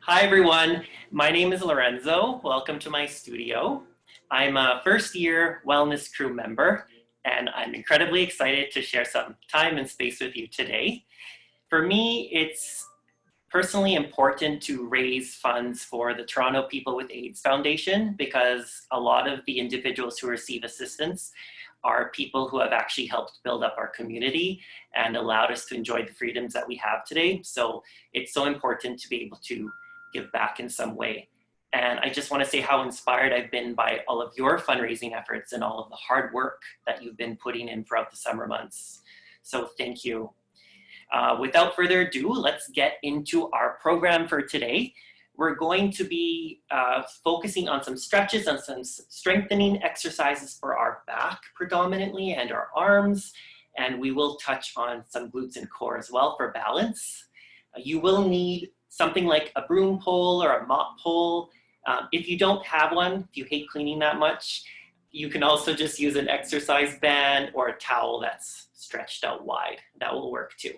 Hi everyone, my name is Lorenzo. Welcome to my studio. I'm a first year wellness crew member and I'm incredibly excited to share some time and space with you today. For me, it's personally important to raise funds for the Toronto People with AIDS Foundation because a lot of the individuals who receive assistance are people who have actually helped build up our community and allowed us to enjoy the freedoms that we have today. So it's so important to be able to give back in some way. And I just want to say how inspired I've been by all of your fundraising efforts and all of the hard work that you've been putting in throughout the summer months. So thank you. Without further ado, let's get into our program for today. We're going to be focusing on some stretches and some strengthening exercises for our back predominantly and our arms. And we will touch on some glutes and core as well for balance. You will need something like a broom pole or a mop pole. If you don't have one, if you hate cleaning that much, you can also just use an exercise band or a towel that's stretched out wide. That will work too.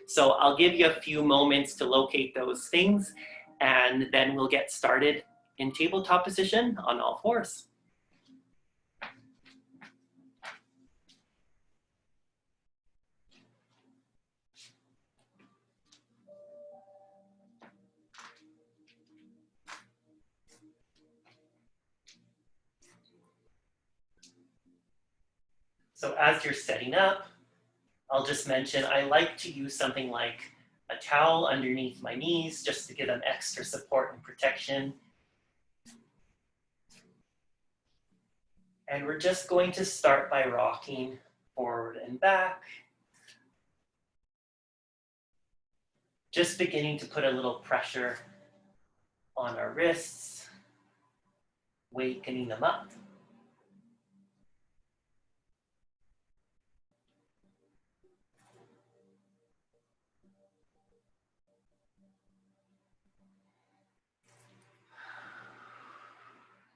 So I'll give you a few moments to locate those things, and then we'll get started in tabletop position on all fours. So as you're setting up, I'll just mention I like to use something like a towel underneath my knees just to give them extra support and protection. And we're just going to start by rocking forward and back. Just beginning to put a little pressure on our wrists, wakening them up.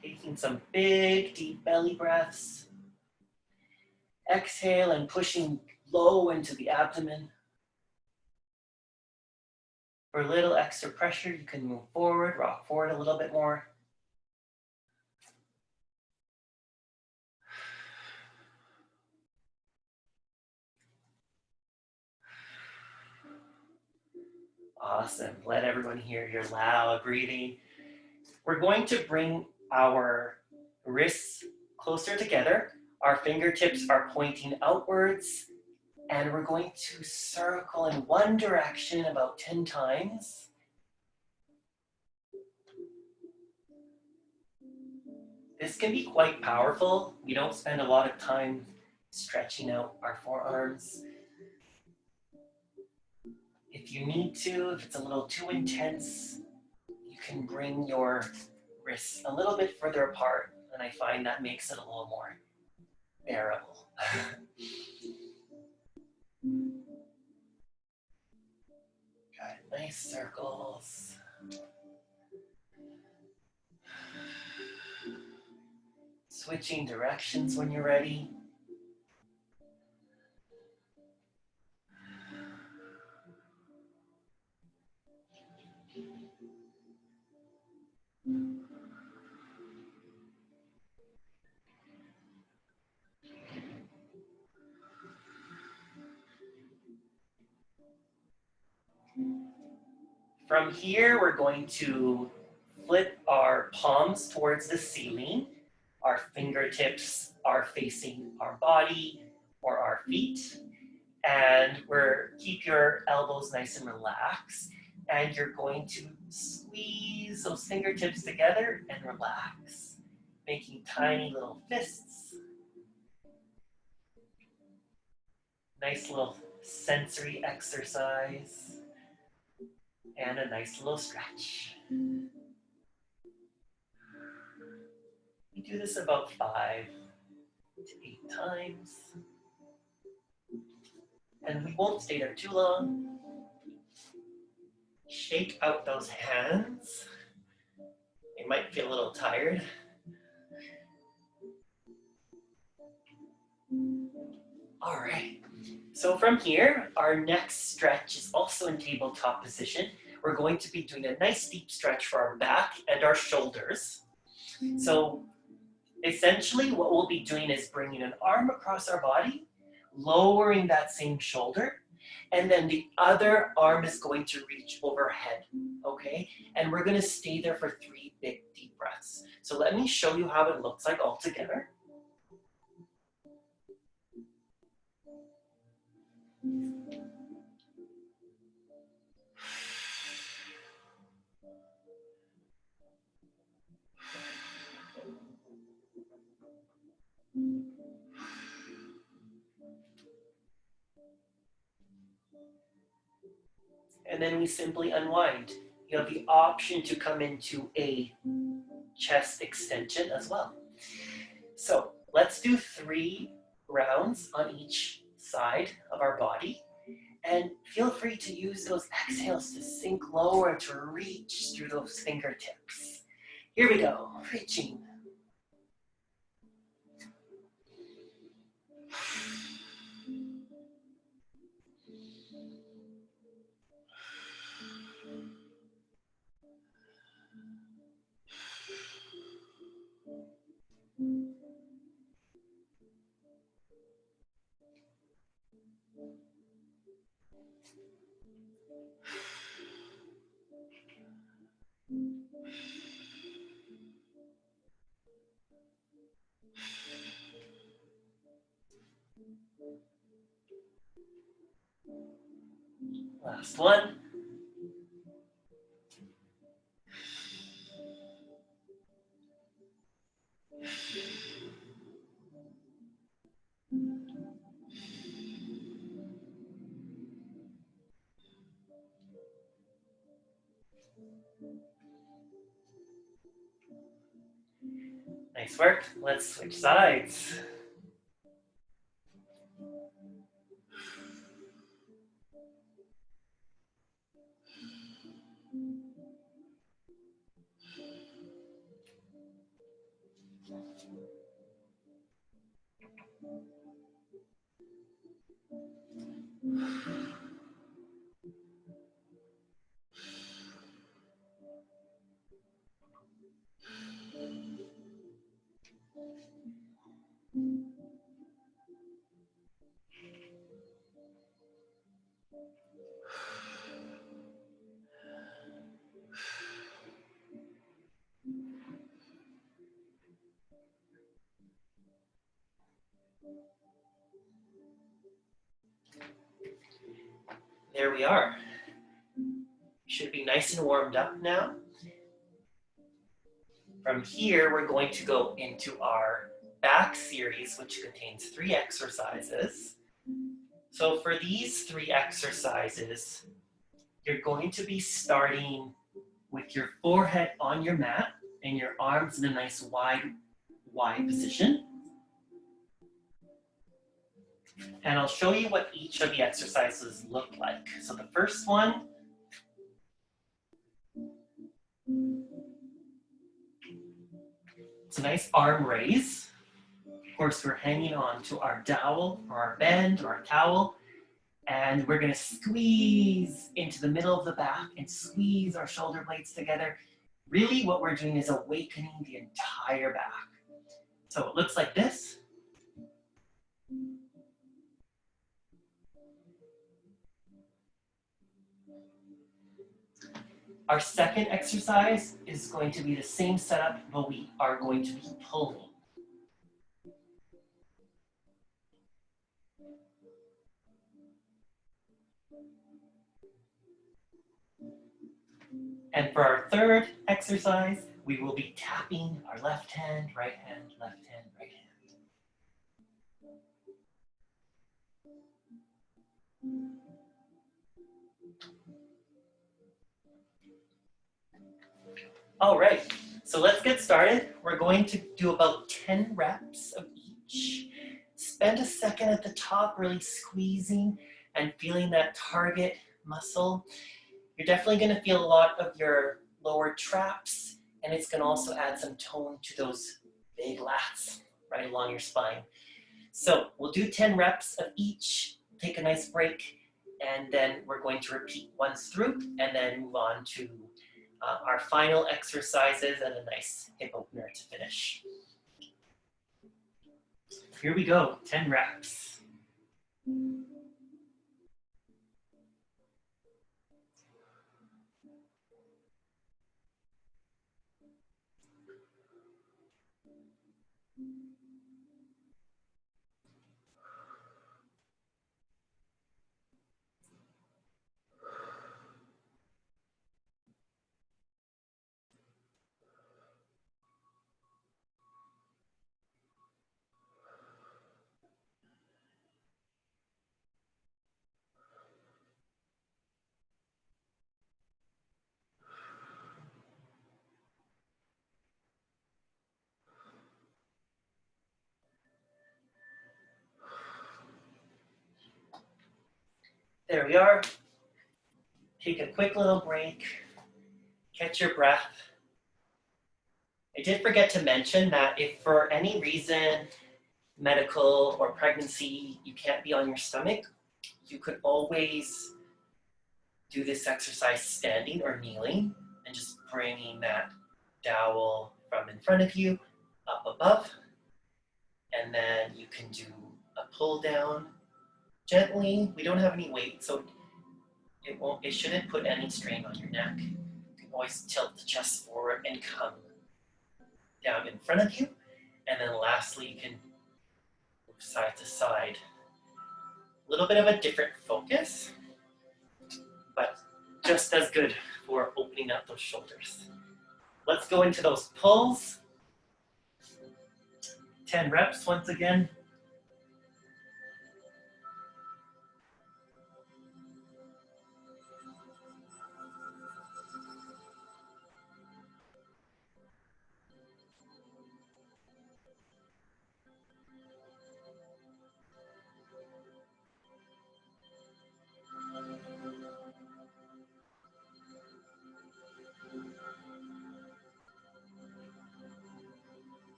Taking some big, deep belly breaths. Exhale and pushing low into the abdomen. For a little extra pressure, you can move forward, rock forward a little bit more. Awesome. Let everyone hear your loud breathing. We're going to bring our wrists closer together. Our fingertips are pointing outwards, and we're going to circle in one direction about 10 times. This can be quite powerful. We don't spend a lot of time stretching out our forearms. If you need to, if it's a little too intense, you can bring your wrists a little bit further apart, and I find that makes it a little more bearable. Got nice circles. Switching directions when you're ready. From here, we're going to flip our palms towards the ceiling. Our fingertips are facing our body or our feet. And keep your elbows nice and relaxed. And you're going to squeeze those fingertips together and relax, making tiny little fists. Nice little sensory exercise. And a nice little stretch. We do this about 5 to 8 times. And we won't stay there too long. Shake out those hands. You might feel a little tired. All right. So from here, our next stretch is also in tabletop position. we're going to be doing a nice deep stretch for our back and our shoulders. So essentially what we'll be doing is bringing an arm across our body, lowering that same shoulder, and then the other arm is going to reach overhead, okay? And we're gonna stay there for 3 big deep breaths. So let me show you how it looks like all together. And then we simply unwind. You have the option to come into a chest extension as well. So let's do 3 rounds on each side of our body. And feel free to use those exhales to sink lower and to reach through those fingertips. Here we go, reaching. Last one. Nice work. Let's switch sides. There we are. Should be nice and warmed up now. From here, we're going to go into our back series, which contains 3 exercises. So for these 3 exercises, you're going to be starting with your forehead on your mat and your arms in a nice wide position. And I'll show you what each of the exercises look like. So the first one, it's a nice arm raise. Of course, we're hanging on to our dowel or our band or our towel, and we're gonna squeeze into the middle of the back and squeeze our shoulder blades together. Really what we're doing is awakening the entire back. So it looks like this. Our second exercise is going to be the same setup, but we are going to be pulling. And for our third exercise, we will be tapping our left hand, right hand, left hand, right hand. All right, so let's get started. We're going to do about 10 reps of each. Spend a second at the top really squeezing and feeling that target muscle. You're definitely going to feel a lot of your lower traps, and it's going to also add some tone to those big lats right along your spine. So we'll do 10 reps of each, take a nice break, And then we're going to repeat once through and then move on to our final exercises and a nice hip opener to finish. Here we go, 10 reps. There we are. Take a quick little break, catch your breath. I did forget to mention that if for any reason, medical or pregnancy, you can't be on your stomach, you could always do this exercise standing or kneeling and just bringing that dowel from in front of you up above. And then you can do a pull down gently. We don't have any weight, so it shouldn't put any strain on your neck. You can always tilt the chest forward and come down in front of you. And then lastly, you can move side to side. A little bit of a different focus, but just as good for opening up those shoulders. Let's go into those pulls. 10 reps once again.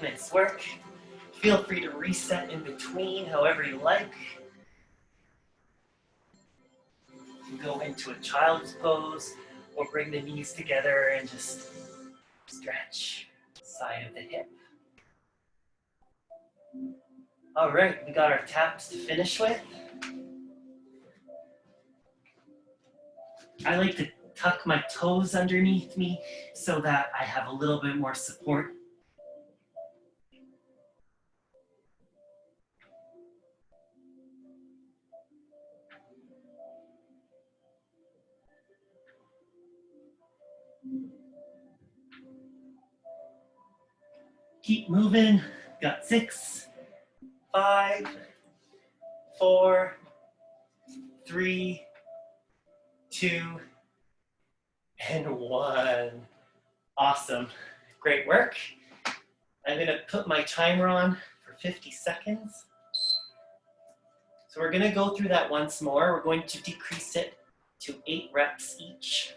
Nice work. Feel free to reset in between however you like. You can go into a child's pose or bring the knees together and just stretch side of the hip. All right, we got our taps to finish with. I like to tuck my toes underneath me so that I have a little bit more support. Keep moving. Got 6, 5, 4, 3, 2, and 1. Awesome. Great work. I'm going to put my timer on for 50 seconds. So we're going to go through that once more. We're going to decrease it to 8 reps each,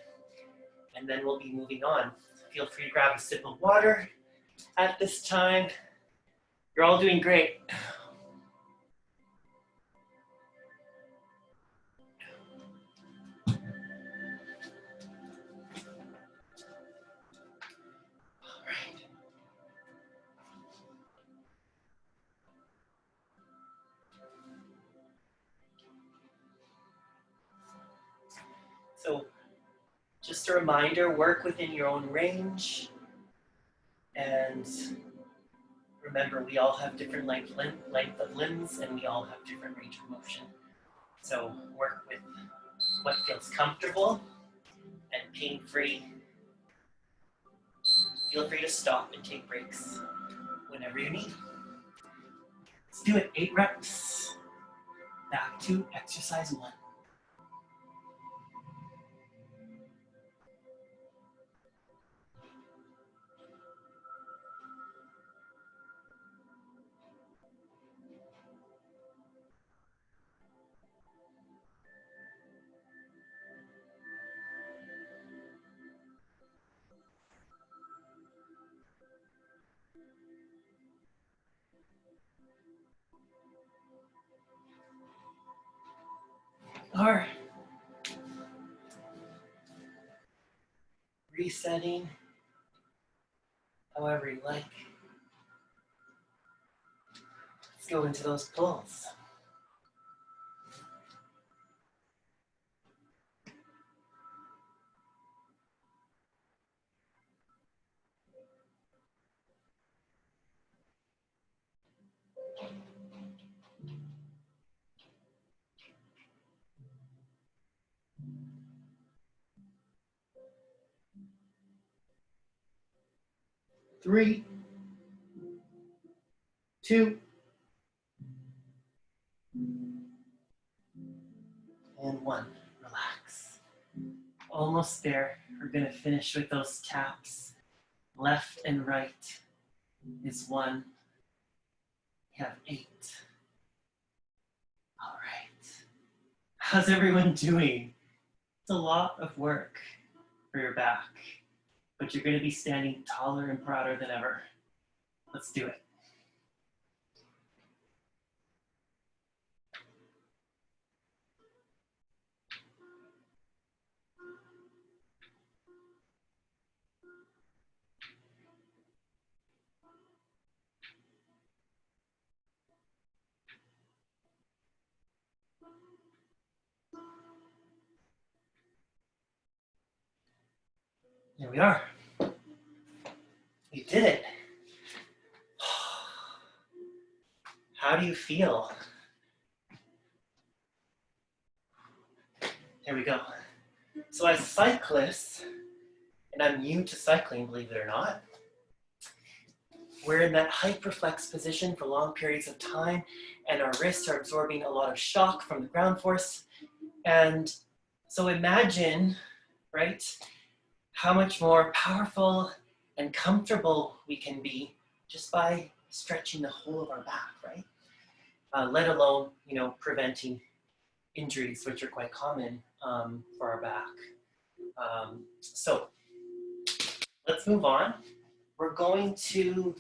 and then we'll be moving on. Feel free to grab a sip of water at this time. You're all doing great. All right. So just a reminder, work within your own range. And remember, we all have different length of limbs, and we all have different range of motion. So work with what feels comfortable and pain-free. Feel free to stop and take breaks whenever you need. Let's do it. 8 reps. Back to exercise 1. Or resetting, however you like. Let's go into those pulls. Three, two, and one. Relax. Almost there. We're going to finish with those taps. Left and right is 1. We have 8. All right. How's everyone doing? It's a lot of work for your back, but you're going to be standing taller and prouder than ever. Let's do it. Here we are. You did it. How do you feel? Here we go. So as cyclists, and I'm new to cycling, believe it or not, we're in that hyperflex position for long periods of time, and our wrists are absorbing a lot of shock from the ground force. And so imagine, right, how much more powerful and comfortable we can be just by stretching the whole of our back, right? Let alone, preventing injuries, which are quite common for our back. So let's move on. We're going to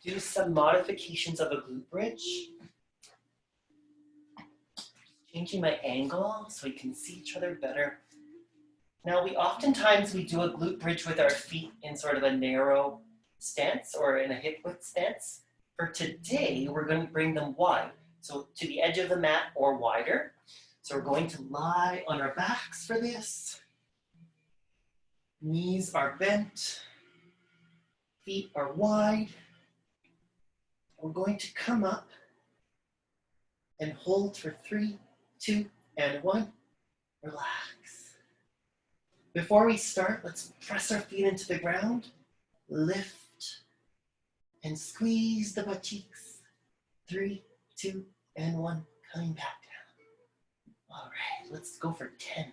do some modifications of a glute bridge. Changing my angle so we can see each other better. Now, oftentimes we do a glute bridge with our feet in sort of a narrow stance or in a hip width stance. For today, we're going to bring them wide, so to the edge of the mat or wider. So we're going to lie on our backs for this. Knees are bent, feet are wide. We're going to come up and hold for 3, 2, and 1. Relax. Before we start, let's press our feet into the ground, lift, and squeeze the butt cheeks. 3, 2, and 1, coming back down. All right, let's go for 10.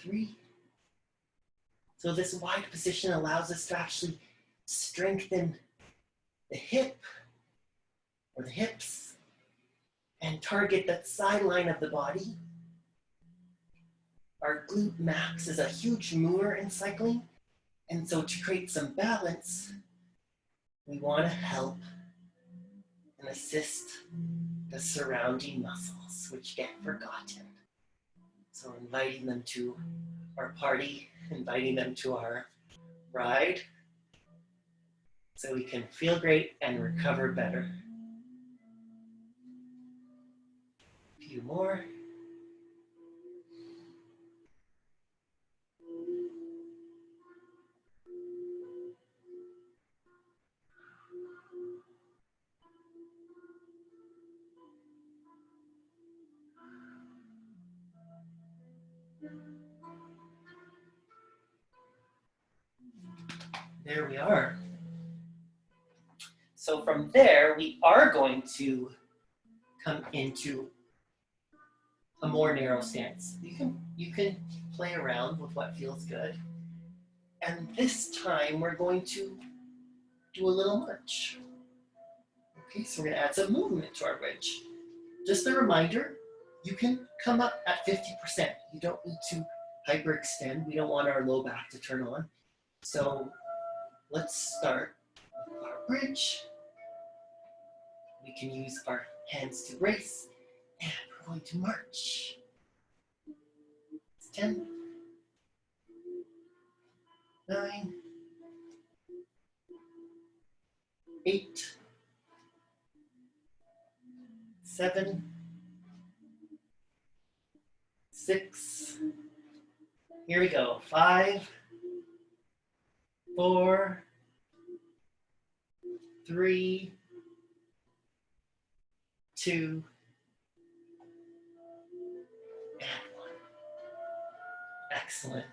3. So this wide position allows us to actually strengthen the hip or the hips and target that side line of the body. Our glute max is a huge mover in cycling, and so to create some balance, we want to help and assist the surrounding muscles, which get forgotten. So inviting them to our party, inviting them to our ride, so we can feel great and recover better. A few more. There we are. So from there, we are going to come into a more narrow stance. You can play around with what feels good. And this time, we're going to do a little march. Okay, so we're going to add some movement to our bridge. Just a reminder, you can come up at 50%. You don't need to hyperextend. We don't want our low back to turn on. So let's start with our bridge. We can use our hands to brace, and we're going to march. 10, 9, 8, 7, 6, here we go, 5, 4, 3, 2, and 1. Excellent.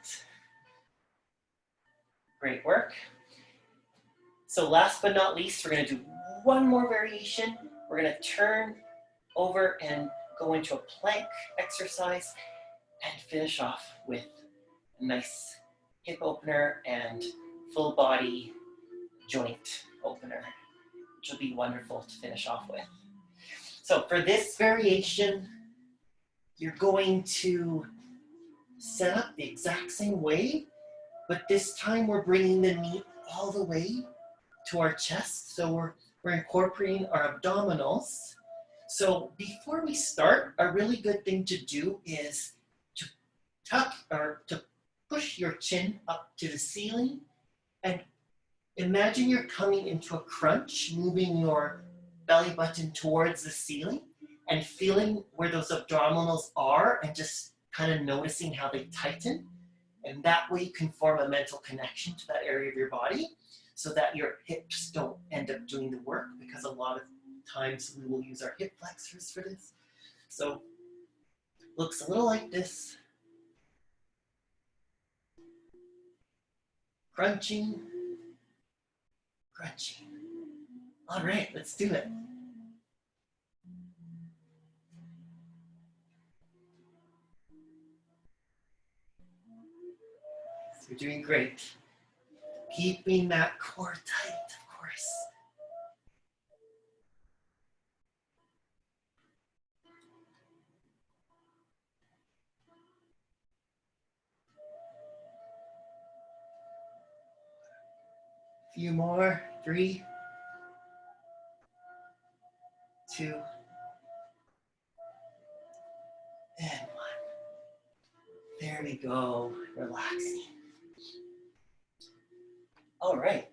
Great work. So last but not least, we're going to do one more variation. We're going to turn over and go into a plank exercise and finish off with a nice hip opener and full body joint opener, which will be wonderful to finish off with. So for this variation, you're going to set up the exact same way, but this time we're bringing the knee all the way to our chest. So we're incorporating our abdominals. So before we start, a really good thing to do is to tuck or to push your chin up to the ceiling and imagine you're coming into a crunch, moving your belly button towards the ceiling and feeling where those abdominals are and just kind of noticing how they tighten. And that way you can form a mental connection to that area of your body so that your hips don't end up doing the work, because a lot of times we will use our hip flexors for this. So looks a little like this. Crunching, crunching. All right, let's do it. So you're doing great. Keeping that core tight, of course. A few more. 3, 2, and 1. There we go, relaxing. All right.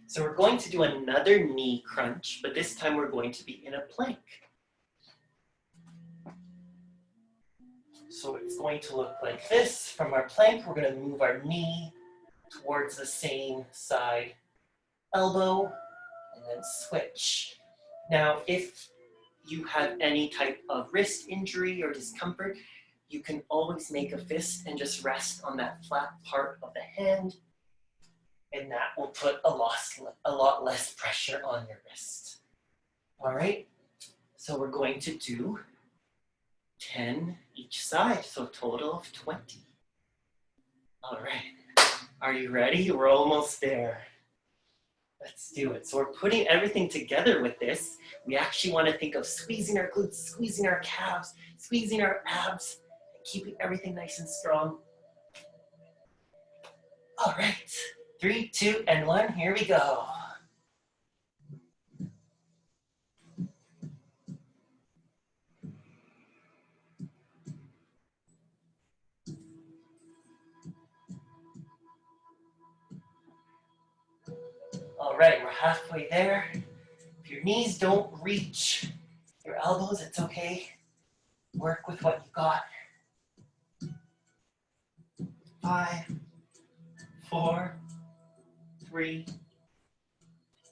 So we're going to do another knee crunch, but this time we're going to be in a plank. So it's going to look like this. From our plank, we're going to move our knee towards the same side elbow and then switch. Now, if you have any type of wrist injury or discomfort, you can always make a fist and just rest on that flat part of the hand, and that will put a lot less pressure on your wrist. All right, so we're going to do 10 each side, so a total of 20. All right, are you ready? We're almost there. Let's do it. So we're putting everything together with this. We actually want to think of squeezing our glutes, squeezing our calves, squeezing our abs, and keeping everything nice and strong. All right, 3, 2, and 1, here we go. All right, we're halfway there. If your knees don't reach your elbows, it's okay. Work with what you got. 5, 4, 3,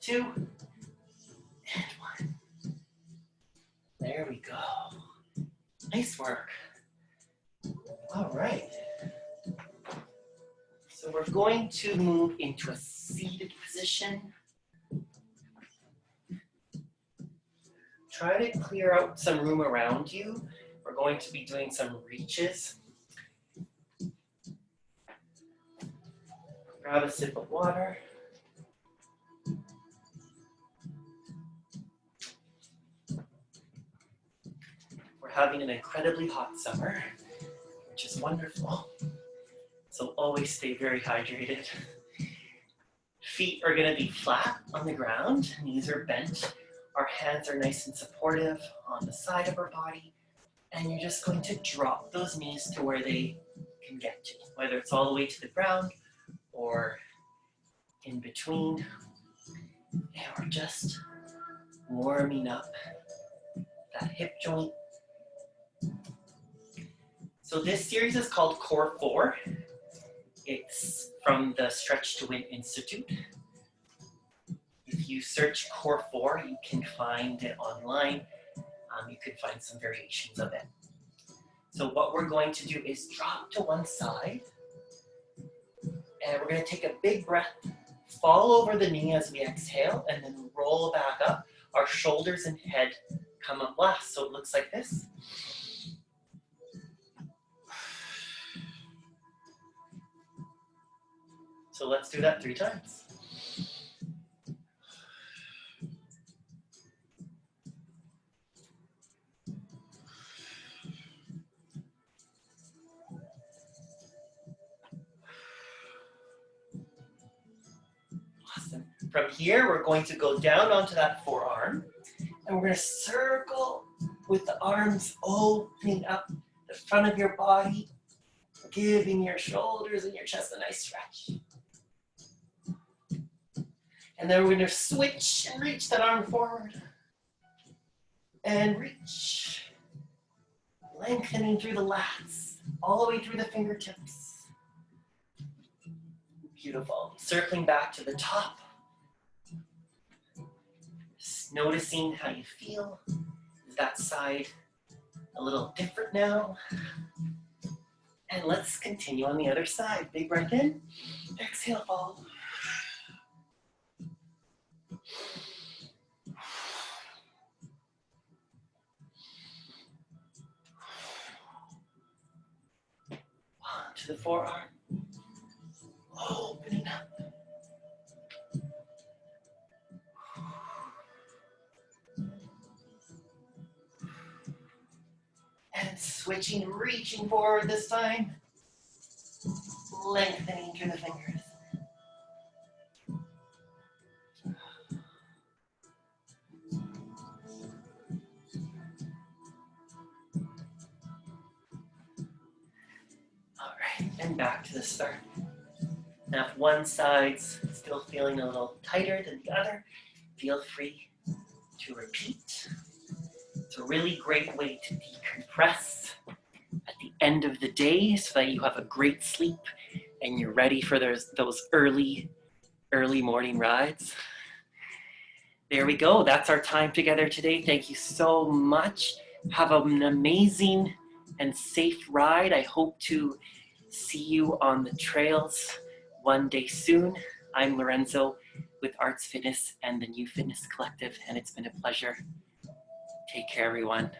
2, and 1. There we go. Nice work. All right. So we're going to move into a seated position. Try to clear out some room around you. We're going to be doing some reaches. Grab a sip of water. We're having an incredibly hot summer, which is wonderful. So always stay very hydrated. feet are gonna be flat on the ground, knees are bent. Our hands are nice and supportive on the side of our body. And you're just going to drop those knees to where they can get to, whether it's all the way to the ground or in between. And we're just warming up that hip joint. So this series is called Core 4. It's from the Stretch to Win Institute. If you search Core 4, you can find it online. You can find some variations of it. So what we're going to do is drop to one side, and we're going to take a big breath, fall over the knee as we exhale, and then roll back up. Our shoulders and head come up last, so it looks like this. So let's do that 3 times. Awesome. From here, we're going to go down onto that forearm, and we're going to circle with the arms opening up the front of your body, giving your shoulders and your chest a nice stretch. And then we're going to switch and reach that arm forward. And reach. Lengthening through the lats, all the way through the fingertips. Beautiful. Circling back to the top. Just noticing how you feel. Is that side a little different now? And let's continue on the other side. Big breath in. Exhale, fall. Onto the forearm. Opening up. And switching, reaching forward this time. Lengthening through the fingers. All right, and back to the start. Now if one side's still feeling a little tighter than the other, feel free to repeat. It's a really great way to decompress at the end of the day so that you have a great sleep and you're ready for those early morning rides. There we go. That's our time together today. Thank you so much. Have an amazing and safe ride. I hope to see you on the trails one day soon. I'm Lorenzo with Arts Fitness and the New Fitness Collective, and it's been a pleasure. Take care, everyone.